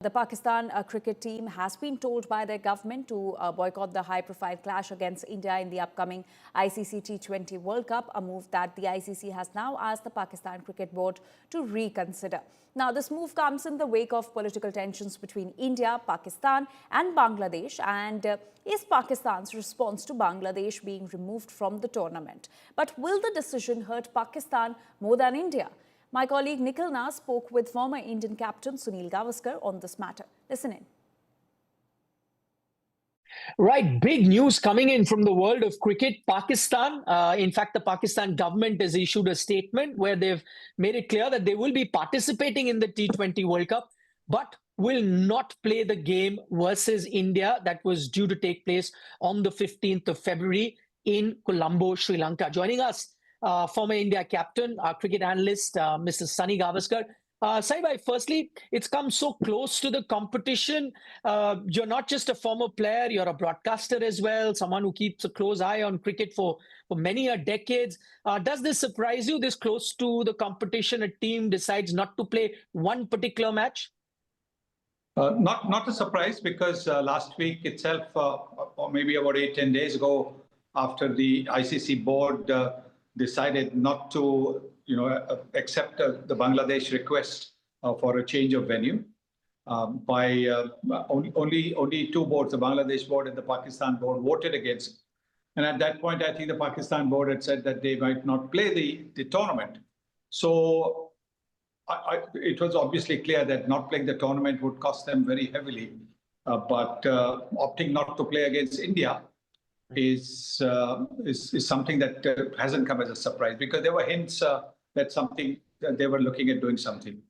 The Pakistan cricket team has been told by their government to boycott the high-profile clash against India in the upcoming ICC T20 World Cup, a move that the ICC has now asked the Pakistan Cricket Board to reconsider. Now, this move comes in the wake of political tensions between India, Pakistan and Bangladesh and is Pakistan's response to Bangladesh being removed from the tournament. But will the decision hurt Pakistan more than India? My colleague Nikhil Nas spoke with former Indian captain Sunil Gavaskar on this matter. Listen in. Right, big news coming in from the world of cricket. Pakistan, in fact, the Pakistan government has issued a statement where they've made it clear that they will be participating in the T20 World Cup, but will not play the game versus India that was due to take place on the 15th of February in Colombo, Sri Lanka. Joining us, former India captain, cricket analyst, Mr. Sunil Gavaskar. Saibhai, firstly, it's come so close to the competition. You're not just a former player, you're a broadcaster as well, someone who keeps a close eye on cricket for many decades. Does this surprise you, this close to the competition, a team decides not to play one particular match? Not a surprise, because last week itself, or maybe about 8-10 days ago, after the ICC board decided not to, accept the Bangladesh request for a change of venue by only two boards, the Bangladesh board and the Pakistan board, voted against. And at that point, I think the Pakistan board had said that they might not play the tournament. So it was obviously clear that not playing the tournament would cost them very heavily. But opting not to play against India is something that hasn't come as a surprise, because there were hints that they were looking at doing something.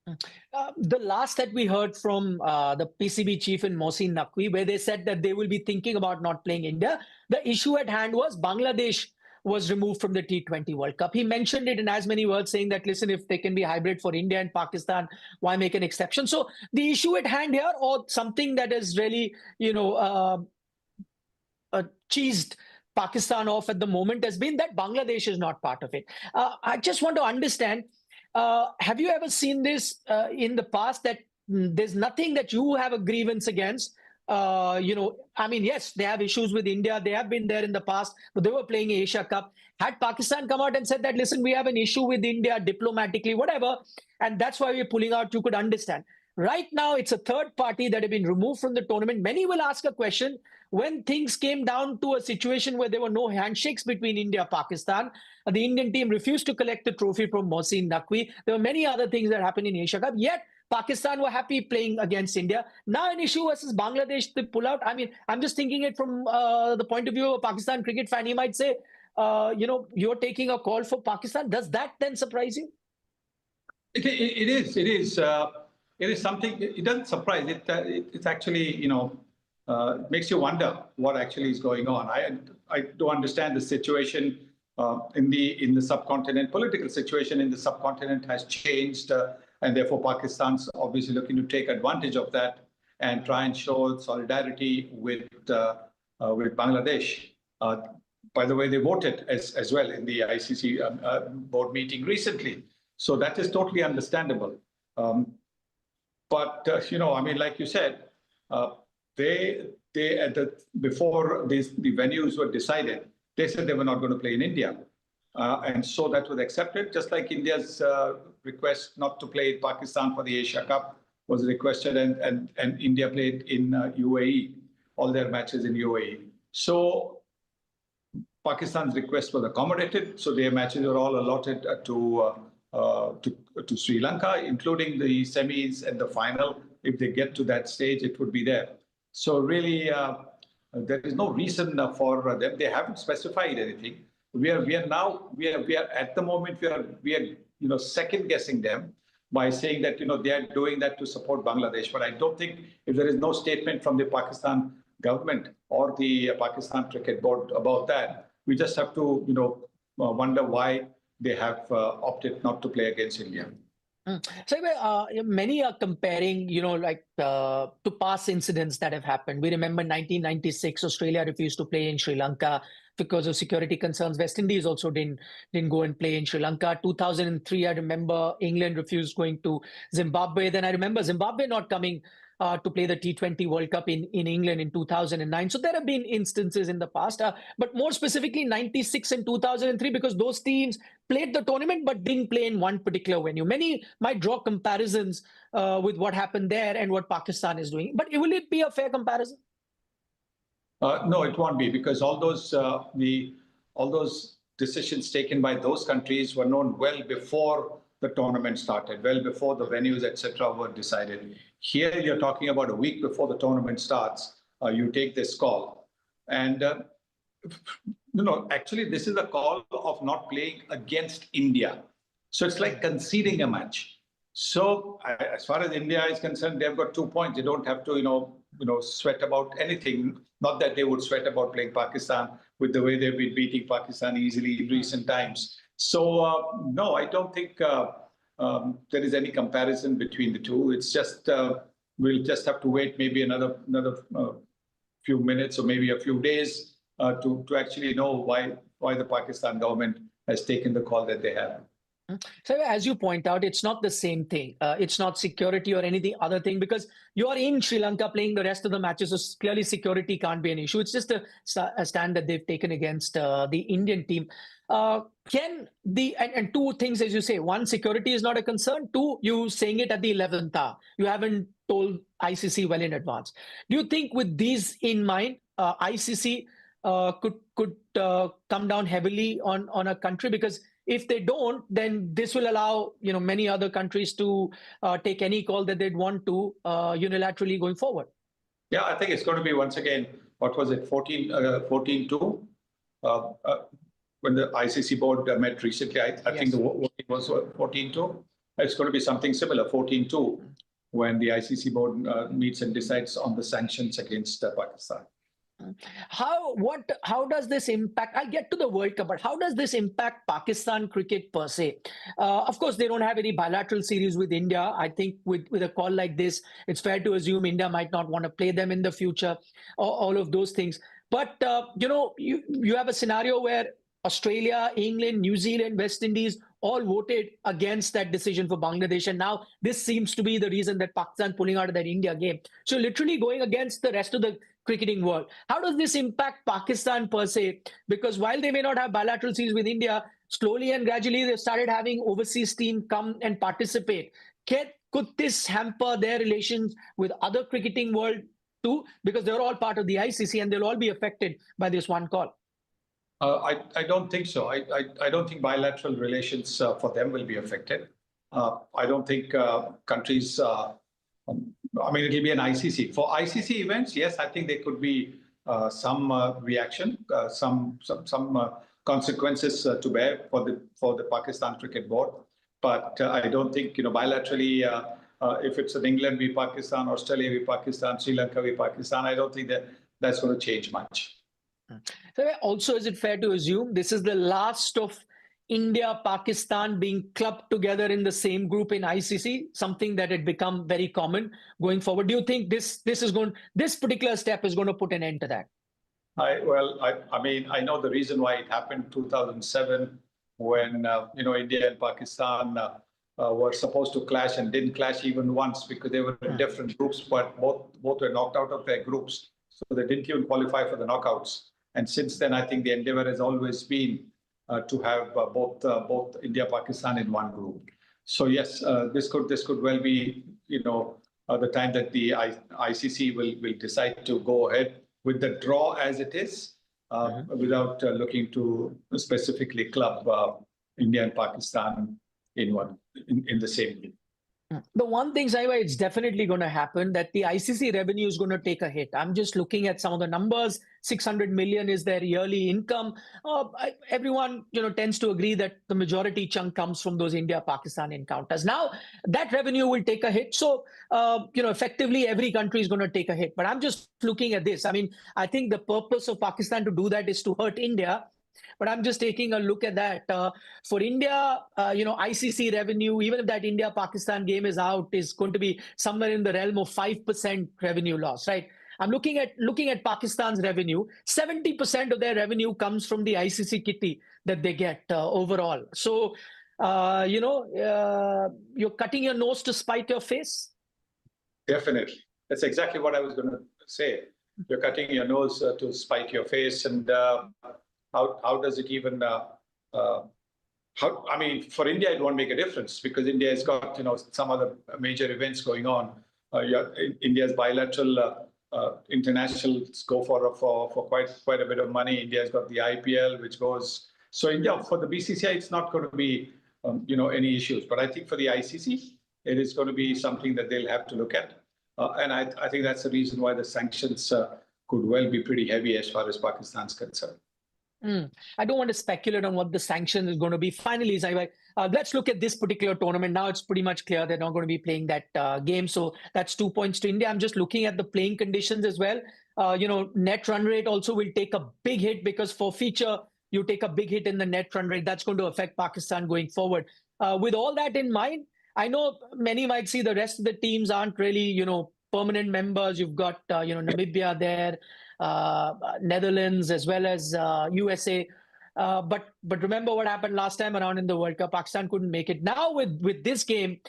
The last that we heard from the PCB chief in Mohsin Naqvi, where they said that they will be thinking about not playing India, the issue at hand was Bangladesh was removed from the T20 World Cup. He mentioned it in as many words, saying that, listen, if they can be hybrid for India and Pakistan, why make an exception? So the issue at hand here, or something that is really, cheesed Pakistan off at the moment, has been that Bangladesh is not part of it. I just want to understand, have you ever seen this in the past, that there's nothing that you have a grievance against? I mean, yes, they have issues with India. They have been there in the past, but they were playing Asia Cup. Had Pakistan come out and said that, listen, we have an issue with India diplomatically, whatever, and that's why we're pulling out, you could understand. Right now, it's a third party that have been removed from the tournament. Many will ask a question, when things came down to a situation where there were no handshakes between India and Pakistan, the Indian team refused to collect the trophy from Mohsin Naqvi. There were many other things that happened in Asia Cup, yet Pakistan were happy playing against India. Now an issue versus Bangladesh, they pull out. I mean, I'm just thinking it from the point of view of a Pakistan cricket fan. He might say, you're taking a call for Pakistan. Does that then surprise you? It is. It is something. It doesn't surprise. It's actually, makes you wonder what actually is going on. I do understand the situation in the subcontinent. Political situation in the subcontinent has changed, and therefore Pakistan's obviously looking to take advantage of that and try and show solidarity with Bangladesh. By the way, they voted as well in the ICC board meeting recently, so that is totally understandable. But I mean, like you said, before the venues were decided, they said they were not going to play in India, and so that was accepted. Just like India's request not to play in Pakistan for the Asia Cup was requested, and India played in UAE, all their matches in UAE. So Pakistan's request was accommodated. So their matches were all allotted to Sri Lanka, including the semis and the final. If they get to that stage, it would be there. So really, there is no reason for them. They haven't specified anything. We are at the moment we are second guessing them by saying that they are doing that to support Bangladesh. But I don't think, if there is no statement from the Pakistan government or the Pakistan Cricket Board about that, we just have to wonder why they have opted not to play against India. So many are comparing, to past incidents that have happened. We remember 1996, Australia refused to play in Sri Lanka because of security concerns. West Indies also didn't go and play in Sri Lanka. 2003, I remember England refused going to Zimbabwe. Then I remember Zimbabwe not coming to play the T20 World Cup in England in 2009. So there have been instances in the past, but more specifically 96 and 2003, because those teams played the tournament but didn't play in one particular venue. Many might draw comparisons with what happened there and what Pakistan is doing. But will it be a fair comparison? No, it won't be, because all those decisions taken by those countries were known well before the tournament started, well before the venues, etc., were decided. Here, you're talking about a week before the tournament starts. You take this call, and actually, this is a call of not playing against India. So it's like conceding a match. So as far as India is concerned, they've got 2 points. They don't have to, sweat about anything. Not that they would sweat about playing Pakistan with the way they've been beating Pakistan easily in recent times. So no, I don't think there is any comparison between the two. It's just we'll just have to wait maybe another few minutes or maybe a few days to actually know why the Pakistan government has taken the call that they have. So as you point out, it's not the same thing. It's not security or anything other thing, because you're in Sri Lanka playing the rest of the matches. So clearly security can't be an issue. It's just a stand that they've taken against the Indian team. And two things, as you say: one, security is not a concern. Two, you saying it at the 11th hour. You haven't told ICC well in advance. Do you think with these in mind, ICC could come down heavily on a country? Because if they don't, then this will allow many other countries to take any call that they'd want to unilaterally going forward. Yeah, I think it's going to be, once again, what was it, 14-2? When the ICC board met recently, I think the voting was 14-2. It's going to be something similar, 14-2, when the ICC board meets and decides on the sanctions against Pakistan. How does this impact? I'll get to the World Cup, but how does this impact Pakistan cricket per se? Of course, they don't have any bilateral series with India. I think with a call like this, it's fair to assume India might not want to play them in the future, all of those things. But, you have a scenario where Australia, England, New Zealand, West Indies all voted against that decision for Bangladesh. And now this seems to be the reason that Pakistan pulling out of that India game. So literally going against the rest of the cricketing world. How does this impact Pakistan per se? Because while they may not have bilateral series with India, slowly and gradually they've started having overseas team come and participate. Could this hamper their relations with other cricketing world too? Because they're all part of the ICC and they'll all be affected by this one call. I don't think so. I don't think bilateral relations for them will be affected. I don't think countries, it'll be an ICC. For ICC events, yes, I think there could be some reaction, some consequences to bear for the Pakistan Cricket Board. But I don't think, bilaterally, if it's an England v Pakistan, Australia v Pakistan, Sri Lanka v Pakistan, I don't think that's going to change much. So also, is it fair to assume this is the last of India, Pakistan being clubbed together in the same group in ICC, something that had become very common going forward? Do you think this particular step is going to put an end to that? I know the reason why it happened in 2007 when India and Pakistan were supposed to clash and didn't clash even once because they were in different groups, but both were knocked out of their groups, so they didn't even qualify for the knockouts. And since then, I think the endeavor has always been to have both India, Pakistan in one group. So yes, this could well be the time that the ICC will decide to go ahead with the draw as it is, without looking to specifically club India and Pakistan in the same group. The one thing, Saiba, it's definitely going to happen that the ICC revenue is going to take a hit. I'm just looking at some of the numbers. 600 million is their yearly income. Everyone, tends to agree that the majority chunk comes from those India-Pakistan encounters. Now, that revenue will take a hit. So, effectively, every country is going to take a hit. But I'm just looking at this. I think the purpose of Pakistan to do that is to hurt India. But I'm just taking a look at that. For India, ICC revenue, even if that India-Pakistan game is out, is going to be somewhere in the realm of 5% revenue loss, right? I'm looking at Pakistan's revenue. 70% of their revenue comes from the ICC kitty that they get overall. So, you're cutting your nose to spite your face? Definitely. That's exactly what I was going to say. You're cutting your nose to spite your face, and how does it even? I mean, for India, it won't make a difference because India has got some other major events going on. India's bilateral internationals go for quite a bit of money. India's got the IPL, which goes. So India, for the BCCI, it's not going to be any issues. But I think for the ICC, it is going to be something that they'll have to look at. And I think that's the reason why the sanctions could well be pretty heavy as far as Pakistan's concerned. I don't want to speculate on what the sanction is going to be. Finally, let's look at this particular tournament. Now it's pretty much clear they're not going to be playing that game. So that's 2 points to India. I'm just looking at the playing conditions as well. Net run rate also will take a big hit because for feature, you take a big hit in the net run rate. That's going to affect Pakistan going forward. With all that in mind, I know many might see the rest of the teams aren't really, permanent members. You've got, Namibia there. Netherlands as well as USA. But remember what happened last time around in the World Cup. Pakistan couldn't make it. Now with this game,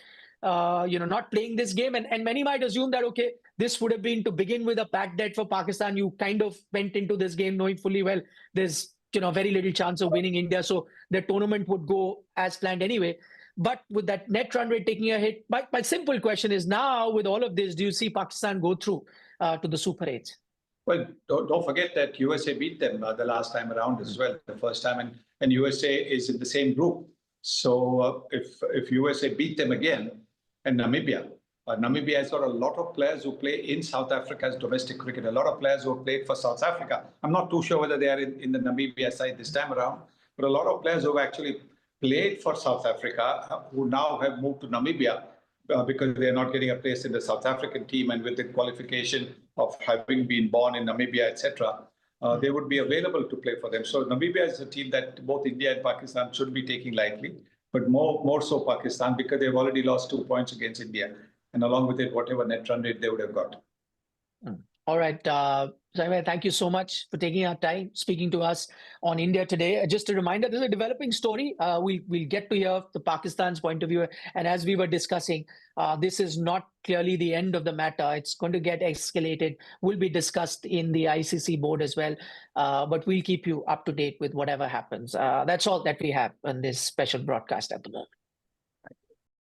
not playing this game, and many might assume that, okay, this would have been to begin with a bad debt for Pakistan. You kind of went into this game knowing fully well there's very little chance of winning India. So the tournament would go as planned anyway. But with that net run rate taking a hit, my simple question is now with all of this, do you see Pakistan go through to the Super 8s? Well, don't forget that USA beat them the last time around as well, the first time, and USA is in the same group. So if USA beat them again, and Namibia has got a lot of players who play in South Africa's domestic cricket, a lot of players who have played for South Africa. I'm not too sure whether they are in the Namibia side this time around, but a lot of players who have actually played for South Africa who now have moved to Namibia because they're not getting a place in the South African team, and with the qualification of having been born in Namibia, etc., they would be available to play for them. So Namibia is a team that both India and Pakistan should be taking lightly, but more so Pakistan because they've already lost 2 points against India, and along with it, whatever net run rate they would have got. All right. Saimai, thank you so much for taking our time speaking to us on India today. Just a reminder, this is a developing story. We'll get to hear the Pakistan's point of view. And as we were discussing, this is not clearly the end of the matter. It's going to get escalated. Will be discussed in the ICC board as well. But we'll keep you up to date with whatever happens. That's all that we have on this special broadcast at the moment.